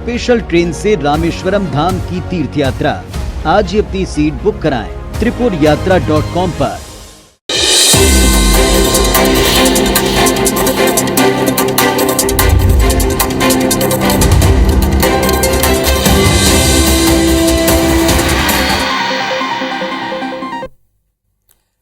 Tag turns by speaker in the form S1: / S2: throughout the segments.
S1: Special train से रामेश्वरम धाम की तीर्थ यात्रा। आज ही अपनी सीट बुक कराएं त्रिपुरयात्रा.com पर।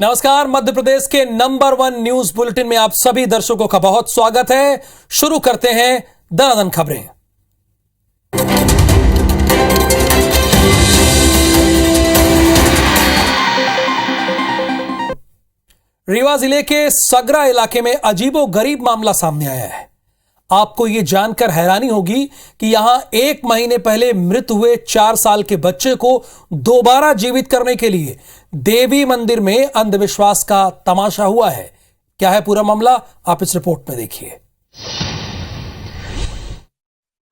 S2: नमस्कार, मध्य प्रदेश के नंबर 1 न्यूज बुलेटिन में आप सभी दर्शकों का बहुत स्वागत है। शुरू करते हैं दनादन खबरें। रीवा जिले के सगरा इलाके में अजीबोगरीब मामला सामने आया है। आपको यह जानकर हैरानी होगी कि यहां 1 महीने पहले मृत हुए 4 साल के बच्चे को दोबारा जीवित करने के लिए देवी मंदिर में अंधविश्वास का तमाशा हुआ है। क्या है पूरा मामला, आप इस रिपोर्ट में देखिए।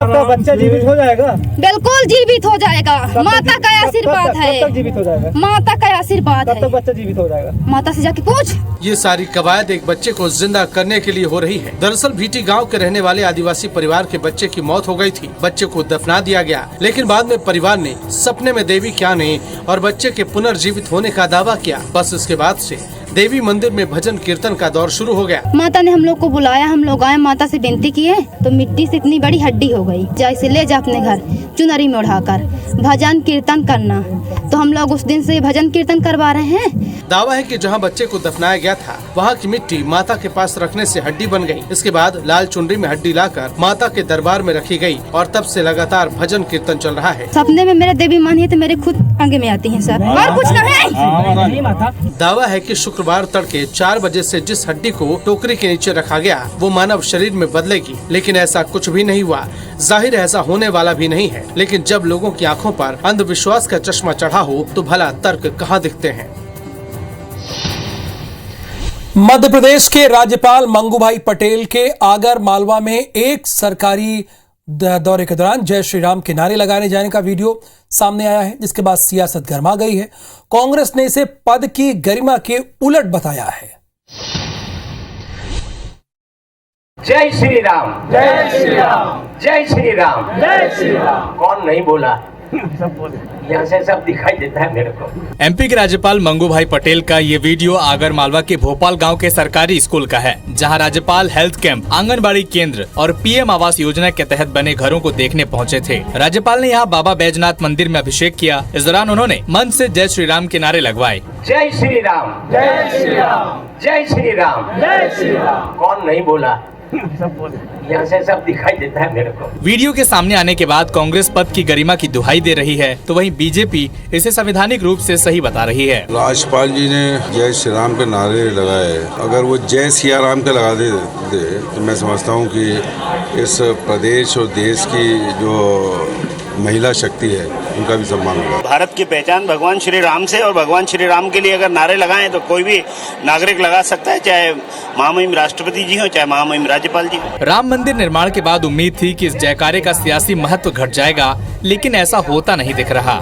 S3: आपका बच्चा जीवित हो जाएगा?
S4: बिल्कुल जीवित हो जाएगा। माता का आशीर्वाद है।
S3: कब तक जीवित हो जाएगा?
S4: माता का आशीर्वाद है।
S3: कब तक बच्चा जीवित हो जाएगा?
S4: माता से जाके पूछ।
S5: ये सारी कवायद एक बच्चे को जिंदा करने के लिए हो रही है। दरअसल भीटी गांव के रहने वाले आदिवासी परिवार के बच्चे की मौत हो गई थी। बच्चे को दफना दिया गया, लेकिन बाद में परिवार ने सपने में देवी के आने और बच्चे के पुनर्जीवित होने का दावा किया। बस इसके बाद से देवी मंदिर में भजन कीर्तन का दौर शुरू हो गया।
S4: माता ने हम लोग को बुलाया, हम लोग आए, माता से विनती किए तो मिट्टी से इतनी बड़ी हड्डी हो गई। जैसे ले जा अपने घर चुनरी में उड़ाकर भजन कीर्तन करना। तो हम लोग उस दिन से भजन कीर्तन करवा रहे हैं।
S5: दावा है कि जहां बच्चे को दफनाया गया था वहां की मिट्टी माता के पास रखने से हड्डी बन गई। इसके बाद लाल चुनरी में हड्डी लाकर माता के दरबार में रखी गई और तब से लगातार भजन कीर्तन चल रहा है।
S4: सपने में मेरे देवी मानी है तो मेरे खुद आगे में आती है सर, और कुछ नहीं।
S5: दावा है कि शुक्रवार तड़के 4 बजे से जिस हड्डी को टोकरी के नीचे रखा गया वो मानव शरीर में बदलेगी, लेकिन ऐसा कुछ भी नहीं हुआ। जाहिर ऐसा होने वाला भी नहीं है, लेकिन जब लोगों की आंखों पर अंधविश्वास का चश्मा चढ़ा हो तो भला तर्क कहाँ दिखते हैं।
S2: मध्य प्रदेश के राज्यपाल मंगूभाई पटेल के आगर मालवा में एक सरकारी दौरे के दौरान जय श्री राम के नारे लगाने जाने का वीडियो सामने आया है, जिसके बाद सियासत गर्मा गई है। कांग्रेस ने इसे पद की गरिमा के उलट बताया है।
S6: जय श्री राम, जय श्री राम, जय श्री राम, जय श्री राम। कौन नहीं बोला? यहाँ से सब दिखाई देता है मेरे को।
S7: एमपी के राज्यपाल मंगूभाई पटेल का ये वीडियो आगर मालवा के भोपाल गांव के सरकारी स्कूल का है, जहां राज्यपाल हेल्थ कैंप, आंगनबाड़ी केंद्र और पीएम आवास योजना के तहत बने घरों को देखने पहुंचे थे। राज्यपाल ने यहां बाबा बैजनाथ मंदिर में अभिषेक किया। इस दौरान उन्होंने मंच से जय श्री राम के नारे लगवाए।
S6: जय श्री राम, जय श्री राम, जय श्री राम, जय श्री राम। कौन नहीं बोला? यहाँ से सब दिखाई देता है मेरे को।
S7: वीडियो के सामने आने के बाद कांग्रेस पद की गरिमा की दुहाई दे रही है, तो वहीं बीजेपी इसे संवैधानिक रूप से सही बता रही है।
S8: राज्यपाल जी ने जय श्री राम के नारे लगाए, अगर वो जय सिया राम के लगा दे तो मैं समझता हूँ कि इस प्रदेश और देश की जो महिला शक्ति है उनका भी सम्मान होगा।
S9: भारत की पहचान भगवान श्री राम से, और भगवान श्री राम के लिए अगर नारे लगाएं तो कोई भी नागरिक लगा सकता है, चाहे महामहिम राष्ट्रपति जी हो, चाहे महामहिम राज्यपाल जी।
S7: राम मंदिर निर्माण के बाद उम्मीद थी कि इस जयकारे का सियासी महत्व घट जाएगा, लेकिन ऐसा होता नहीं दिख रहा।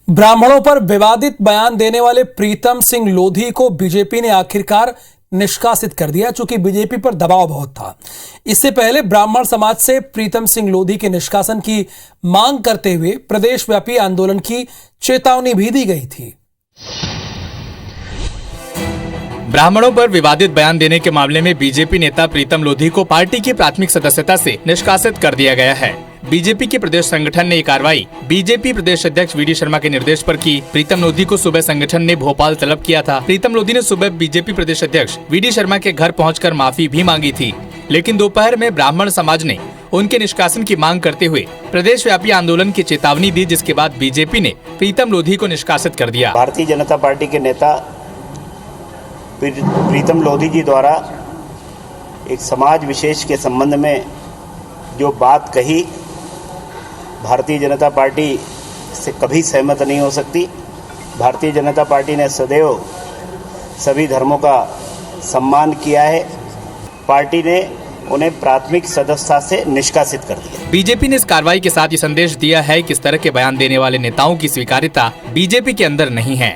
S2: ब्राह्मणों पर विवादित बयान देने वाले प्रीतम सिंह लोधी को बीजेपी ने आखिरकार निष्कासित कर दिया, चूंकि बीजेपी पर दबाव बहुत था। इससे पहले ब्राह्मण समाज से प्रीतम सिंह लोधी के निष्कासन की मांग करते हुए प्रदेशव्यापी आंदोलन की चेतावनी भी दी गई थी।
S7: ब्राह्मणों पर विवादित बयान देने के मामले में बीजेपी नेता प्रीतम लोधी को पार्टी की प्राथमिक सदस्यता से निष्कासित कर दिया गया है। बीजेपी के प्रदेश संगठन ने ये कार्रवाई बीजेपी प्रदेश अध्यक्ष वी डी शर्मा के निर्देश पर की। प्रीतम लोधी को सुबह संगठन ने भोपाल तलब किया था। प्रीतम लोधी ने सुबह बीजेपी प्रदेश अध्यक्ष वी डी शर्मा के घर पहुंचकर माफी भी मांगी थी, लेकिन दोपहर में ब्राह्मण समाज ने उनके निष्कासन की मांग करते हुए प्रदेश व्यापी आंदोलन की चेतावनी दी, जिसके बाद बीजेपी ने प्रीतम लोधी को निष्कासित कर दिया।
S9: भारतीय जनता पार्टी के नेता प्रीतम लोधी जी द्वारा एक समाज विशेष के संबंध में जो बात कही, भारतीय जनता पार्टी से कभी सहमत नहीं हो सकती। भारतीय जनता पार्टी ने सदैव सभी धर्मों का सम्मान किया है। पार्टी ने उन्हें प्राथमिक सदस्यता से निष्कासित कर दिया।
S7: बीजेपी ने इस कार्रवाई के साथ ये संदेश दिया है कि इस तरह के बयान देने वाले नेताओं की स्वीकार्यता बीजेपी के अंदर नहीं है।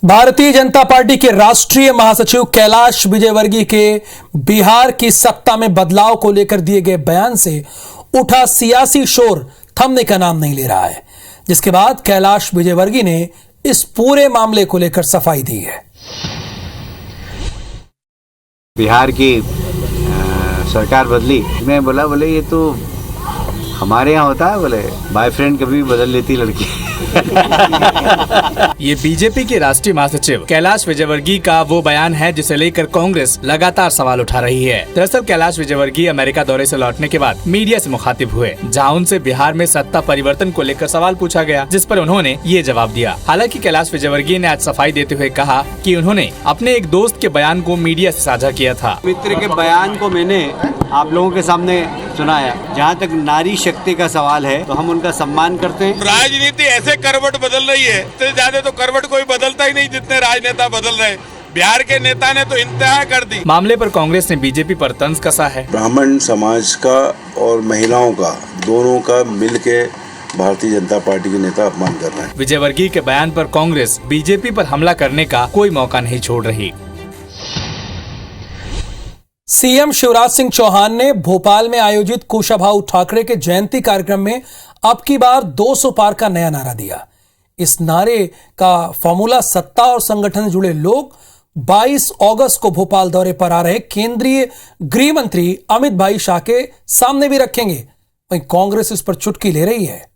S2: भारतीय जनता पार्टी के राष्ट्रीय महासचिव कैलाश विजयवर्गीय के बिहार की सत्ता में बदलाव को लेकर दिए गए बयान से उठा सियासी शोर थमने का नाम नहीं ले रहा है, जिसके बाद कैलाश विजयवर्गीय ने इस पूरे मामले को लेकर सफाई दी है।
S10: बिहार की सरकार बदली, मैं बोले ये तो हमारे यहाँ होता है, बोले बॉयफ्रेंड कभी भी बदल लेती लड़की।
S7: ये बीजेपी के राष्ट्रीय महासचिव कैलाश विजयवर्गीय का वो बयान है जिसे लेकर कांग्रेस लगातार सवाल उठा रही है। दरअसल कैलाश विजयवर्गीय अमेरिका दौरे से लौटने के बाद मीडिया से मुखातिब हुए, जहां उनसे बिहार में सत्ता परिवर्तन को लेकर सवाल पूछा गया, जिस पर उन्होंने ये जवाब दिया। हालांकि कैलाश विजयवर्गीय ने आज सफाई देते हुए कहा कि उन्होंने अपने एक दोस्त के बयान को मीडिया से साझा किया था।
S10: मित्र के बयान को मैंने आप लोगों के सामने सुनाया। जहाँ तक नारी शक्ति का सवाल है तो हम उनका सम्मान करते हैं।
S11: राजनीति ऐसे करवट बदल रही है, इतने ज्यादा तो करवट कोई बदलता ही नहीं जितने राजनेता बदल रहे। बिहार के नेता ने तो इंतहा कर दी।
S7: मामले पर कांग्रेस ने बीजेपी पर तंज कसा है।
S8: ब्राह्मण समाज का और महिलाओं का, दोनों का मिलके भारतीय जनता पार्टी के नेता अपमान कर रहे हैं।
S7: विजयवर्गीय के बयान पर कांग्रेस बीजेपी पर हमला करने का कोई मौका नहीं छोड़ रही।
S2: सीएम शिवराज सिंह चौहान ने भोपाल में आयोजित कुशाभाऊ ठाकरे के जयंती कार्यक्रम में अब की बार 200 पार का नया नारा दिया। इस नारे का फॉर्मूला सत्ता और संगठन से जुड़े लोग 22 अगस्त को भोपाल दौरे पर आ रहे केंद्रीय गृह मंत्री अमित भाई शाह के सामने भी रखेंगे। वहीं कांग्रेस इस पर चुटकी ले रही है।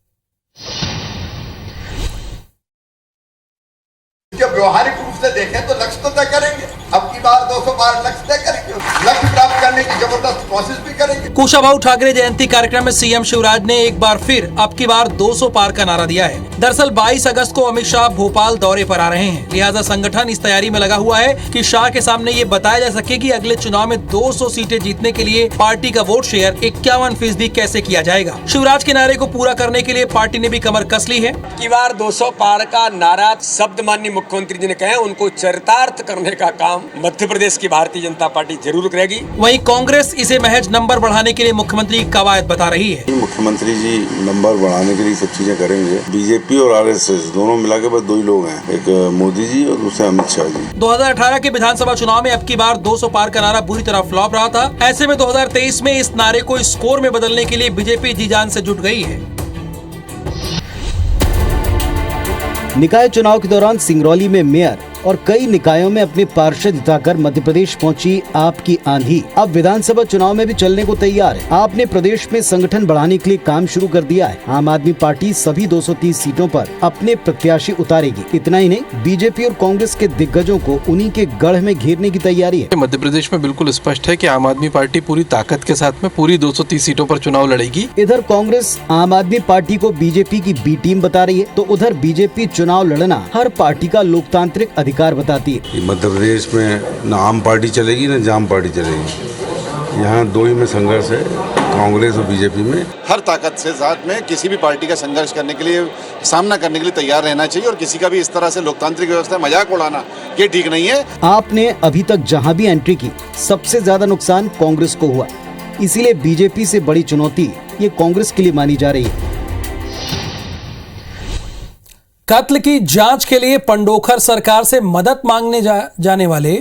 S11: जब व्यवहारिक रूप से देखें तो लक्ष्य तो तय करेंगे, अब की बार 200 पार लक्ष्य तय करेंगे, लक्ष्य प्राप्त करने की जबरदस्त कोशिश भी करेंगे।
S2: कुशाभाऊ ठाकरे जयंती कार्यक्रम में सीएम शिवराज ने एक बार फिर अब की बार 200 पार का नारा दिया है। दरअसल 22 अगस्त को अमित शाह भोपाल दौरे पर आ रहे हैं, लिहाजा संगठन इस तैयारी में लगा हुआ है कि शाह के सामने ये बताया जा सके कि अगले चुनाव में 200 सीटें जीतने के लिए पार्टी का वोट शेयर 51% कैसे किया जाएगा। शिवराज के नारे को पूरा करने के लिए पार्टी ने भी कमर कस ली है।
S6: की बार 200 पार का नारा शब्द माननीय मुख्यमंत्री जी ने कहे, उनको चरितार्थ करने का काम मध्य प्रदेश की भारतीय जनता पार्टी जरूर करेगी।
S2: वहीं कांग्रेस इसे महज नंबर बढ़ाने के लिए मुख्यमंत्री की कवायद बता रही है।
S8: मुख्यमंत्री जी नंबर बढ़ाने के लिए सब चीजें करेंगे। बीजेपी और आरएसएस दोनों मिला के बस 2 ही लोग हैं, एक मोदी जी और दूसरे अमित शाह जी।
S2: 2018 के विधानसभा चुनाव में अब की बार 200 पार का नारा बुरी तरह फ्लॉप रहा था। ऐसे में 2023 में इस नारे को स्कोर में बदलने के लिए बीजेपी जी जान से जुट गई है।
S1: निकाय चुनाव के दौरान सिंगरौली में मेयर और कई निकायों में अपने पार्षद जिताकर मध्य प्रदेश पहुंची आपकी आंधी अब विधानसभा चुनाव में भी चलने को तैयार है। आपने प्रदेश में संगठन बढ़ाने के लिए काम शुरू कर दिया है। आम आदमी पार्टी सभी 230 सीटों पर अपने प्रत्याशी उतारेगी। इतना ही नहीं, बीजेपी और कांग्रेस के दिग्गजों को उन्हीं के गढ़ में घेरने की तैयारी है।
S5: मध्य प्रदेश में बिल्कुल स्पष्ट है कि आम आदमी पार्टी पूरी ताकत के साथ में पूरी 230 सीटों पर चुनाव लड़ेगी।
S1: इधर कांग्रेस आम आदमी पार्टी को बीजेपी की बी टीम बता रही है, तो उधर बीजेपी चुनाव लड़ना हर पार्टी का लोकतांत्रिक अधिकार बताती है।
S8: मध्य प्रदेश में न आम पार्टी चलेगी न जाम पार्टी चलेगी। यहाँ 2 ही में संघर्ष है, कांग्रेस और बीजेपी में।
S11: हर ताकत से साथ में किसी भी पार्टी का संघर्ष करने के लिए, सामना करने के लिए तैयार रहना चाहिए और किसी का भी इस तरह से लोकतांत्रिक व्यवस्था मजाक उड़ाना ये ठीक नहीं है।
S1: आपने अभी तक जहां भी एंट्री की सबसे ज्यादा नुकसान कांग्रेस को हुआ, इसीलिए बीजेपी से बड़ी चुनौती ये कांग्रेस के लिए मानी जा रही है।
S2: कत्ल की जांच के लिए पंडोखर सरकार से मदद मांगने जाने वाले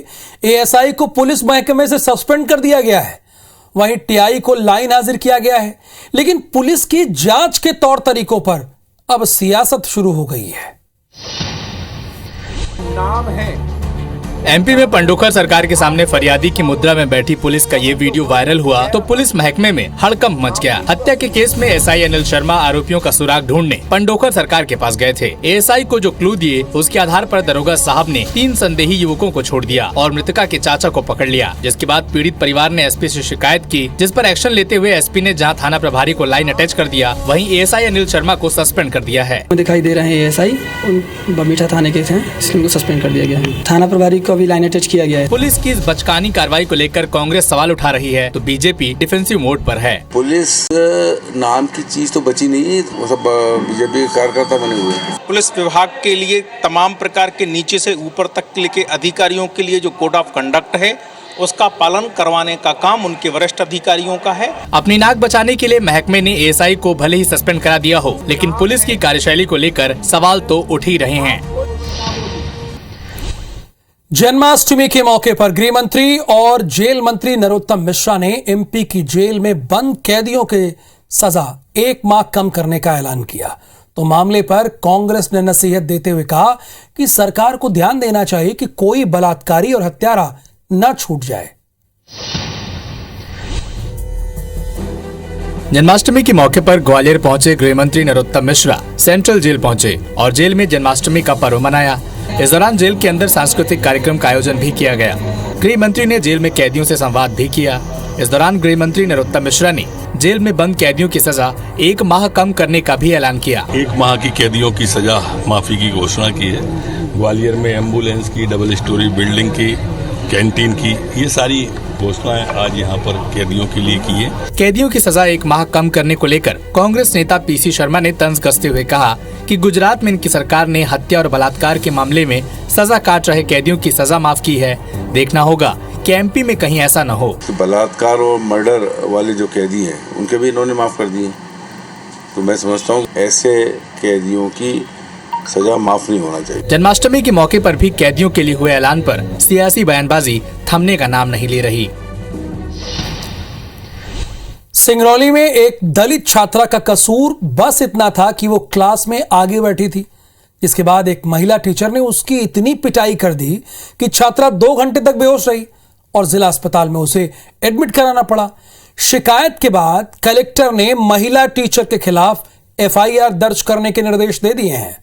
S2: एएसआई को पुलिस महकमे से सस्पेंड कर दिया गया है। वहीं टीआई को लाइन हाजिर किया गया है, लेकिन पुलिस की जांच के तौर तरीकों पर अब सियासत शुरू हो गई है।
S3: नाम है
S7: एमपी में पंडोखर सरकार के सामने फरियादी की मुद्रा में बैठी पुलिस का ये वीडियो वायरल हुआ तो पुलिस महकमे में हड़कंप मच गया। हत्या के केस में एसआई अनिल शर्मा आरोपियों का सुराग ढूंढने पंडोखर सरकार के पास गए थे। एएसआई को जो क्लू दिए उसके आधार पर दरोगा साहब ने 3 संदेही युवकों को छोड़ दिया और मृतका के चाचा को पकड़ लिया, जिसके बाद पीड़ित परिवार ने एसपी से शिकायत की, जिस पर एक्शन लेते हुए एसपी ने जहां थाना प्रभारी को लाइन अटैच कर दिया, वहीं एएसआई अनिल शर्मा को सस्पेंड कर दिया है।
S3: दिखाई दे रहे हैं एएसआई बमीठा थाने के थे, इसलिए उनको सस्पेंड कर दिया गया है। थाना प्रभारी को भी लाइन अटैच किया गया है।
S7: पुलिस की इस बचकानी कार्रवाई को लेकर कांग्रेस सवाल उठा रही है तो बीजेपी डिफेंसिव मोड पर है।
S8: पुलिस नाम की चीज तो बची नहीं है, वो सब बीजेपी के कार्यकर्ता बने हुए हैं।
S11: पुलिस विभाग के लिए तमाम प्रकार के नीचे से ऊपर तक के अधिकारियों के लिए जो कोड ऑफ कंडक्ट है उसका पालन करवाने का काम उनके वरिष्ठ अधिकारियों का है।
S7: अपनी नाक बचाने के लिए महकमे ने एएसआई को भले ही सस्पेंड करा दिया हो, लेकिन पुलिस की कार्यशैली को लेकर सवाल तो उठ ही रहे हैं।
S2: जन्माष्टमी के मौके पर गृह मंत्री और जेल मंत्री नरोत्तम मिश्रा ने एमपी की जेल में बंद कैदियों के सजा 1 माह कम करने का ऐलान किया। तो मामले पर कांग्रेस ने नसीहत देते हुए कहा कि सरकार को ध्यान देना चाहिए कि कोई बलात्कारी और हत्यारा न छूट जाए।
S7: जन्माष्टमी के मौके पर ग्वालियर पहुंचे गृह मंत्री नरोत्तम मिश्रा सेंट्रल जेल पहुंचे और जेल में जन्माष्टमी का पर्व मनाया। इस दौरान जेल के अंदर सांस्कृतिक कार्यक्रम का आयोजन भी किया गया। गृह मंत्री ने जेल में कैदियों से संवाद भी किया। इस दौरान गृह मंत्री नरोत्तम मिश्रा ने जेल में बंद कैदियों की सजा 1 माह कम करने का भी ऐलान किया।
S12: 1 माह की कैदियों की सजा माफी की घोषणा की है। ग्वालियर में एम्बुलेंस की, डबल स्टोरी बिल्डिंग की, कैंटीन की, ये सारी घोषणाएं आज यहाँ पर कैदियों के लिए की है।
S7: कैदियों की सजा 1 माह कम करने को लेकर कांग्रेस नेता पीसी शर्मा ने तंज कसते हुए कहा कि गुजरात में इनकी सरकार ने हत्या और बलात्कार के मामले में सजा काट रहे कैदियों की सजा माफ की है। देखना होगा कि एमपी में कहीं ऐसा न हो।
S8: बलात्कार और मर्डर वाले जो कैदी हैं उनके भी इन्होंने माफ कर दिए। तो मैं समझता हूँ ऐसे कैदियों की सजा माफ नहीं होना चाहिए।
S7: जन्माष्टमी के मौके पर भी कैदियों के लिए हुए ऐलान पर सियासी बयानबाजी थमने का नाम नहीं ले रही।
S2: सिंगरौली में एक दलित छात्रा का कसूर बस इतना था कि वो क्लास में आगे बैठी थी, जिसके बाद एक महिला टीचर ने उसकी इतनी पिटाई कर दी कि छात्रा 2 घंटे तक बेहोश रही और जिला अस्पताल में उसे एडमिट कराना पड़ा। शिकायत के बाद कलेक्टर ने महिला टीचर के खिलाफ एफआईआर दर्ज करने के निर्देश दे दिए हैं।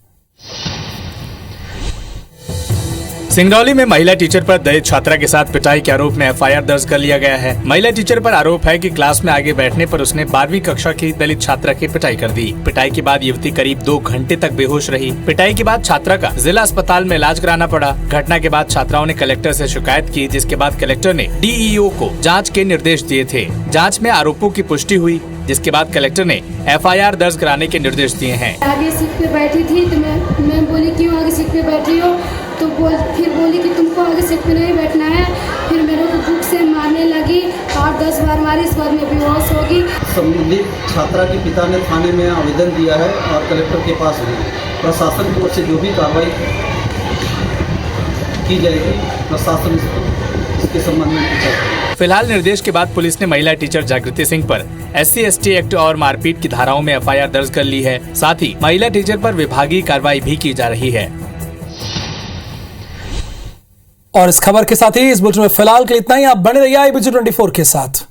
S7: सिंगरौली में महिला टीचर पर दलित छात्रा के साथ पिटाई के आरोप में एफआईआर दर्ज कर लिया गया है। महिला टीचर पर आरोप है कि क्लास में आगे बैठने पर उसने 12वीं कक्षा की दलित छात्रा की पिटाई कर दी। पिटाई के बाद युवती करीब 2 घंटे तक बेहोश रही। पिटाई के बाद छात्रा का जिला अस्पताल में इलाज कराना पड़ा। घटना के बाद छात्राओं ने कलेक्टर से शिकायत की, जिसके बाद कलेक्टर ने डीईओ को जाँच के निर्देश दिए थे। जाँच में आरोपों की पुष्टि हुई, जिसके बाद कलेक्टर ने एफआईआर दर्ज कराने के निर्देश दिए हैं।
S13: आगे सीट पे बैठी थी तो मैं बोली क्यों आगे सीट पे बैठी हो, तो फिर बोली कि तुमको आगे सीट पे नहीं बैठना है। फिर मेरे को भूख से मारने लगी, 8-10 बार मारी। इस बाद में बेहोश होगी।
S14: संबंधित छात्रा के पिता ने थाने में आवेदन दिया है और कलेक्टर के पास है। प्रशासन की ओर से जो भी कार्रवाई की जाएगी प्रशासन इसके संबंध में पूछा।
S7: फिलहाल निर्देश के बाद पुलिस ने महिला टीचर जागृति सिंह पर SC/ST एक्ट और मारपीट की धाराओं में एफआईआर दर्ज कर ली है। साथ ही महिला टीचर पर विभागीय कार्रवाई भी की जा रही है।
S2: और इस खबर के साथ ही इस बुलेटिन में फिलहाल के लिए इतना ही। आप बने रहिए IBC 24 के साथ।